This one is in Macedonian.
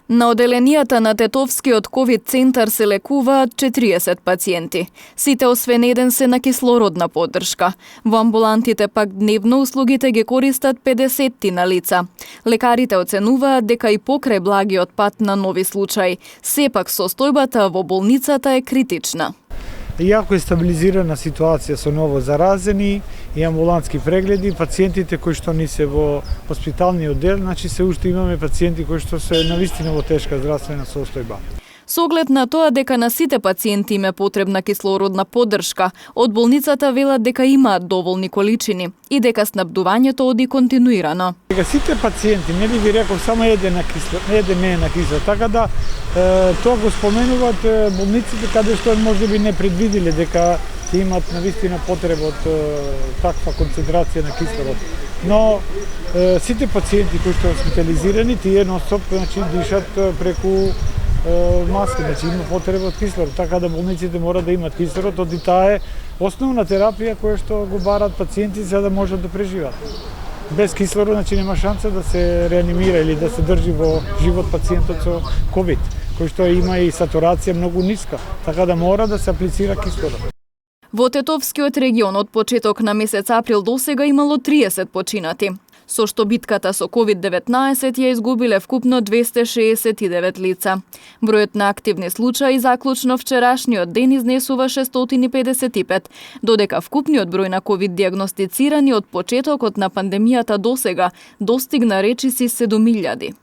На оделенијата на Тетовскиот ковид центар се лекуваат 40 пациенти. Сите освен еден се на кислородна поддршка. Во амбулантите пак дневно услугите ги користат 50 лица. Лекарите оценуваат дека и покрај благиот пат на нови случаи, сепак состојбата во болницата е критична. Иако е стабилизирана ситуација со ново заразени и амбулантски прегледи, пациентите кои што ни се во хоспиталниот оддел, значи се уште имаме пациенти кои што се навистина во тешка здравствена состојба. Со оглед на тоа дека на сите пациенти им е потребна кислородна поддршка, од болницата велат дека имаат доволни количини и дека снабдувањето оди континуирано. Дека сите пациенти, не ви реков само еден не е на кислород, така да тоа го споменуваат болниците каде што можеби не предвидиле дека ќе имат навистина потреба од таква концентрација на кислород. Но сите пациенти кои што хоспитализирани, тие нон-стоп дишат преку маски, значи има потреба од кислород, така да болниците мора да имат кислород, оди таа е основна терапија која што го барат пациенти за да можат да преживеат. Без кислород, значи нема шанса да се реанимира или да се држи во живот пациентот со ковид, кој што има и сатурација многу ниска, така да мора да се аплицира кислород. Во Тетовскиот регион од почеток на месец април досега имало 30 починати, со што битката со COVID-19 ја изгубиле вкупно 269 лица. Бројот на активни случаи заклучно вчерашниот ден изнесува 655, додека вкупниот број на COVID диагностицирани од почетокот на пандемијата досега достигна речиси 7000.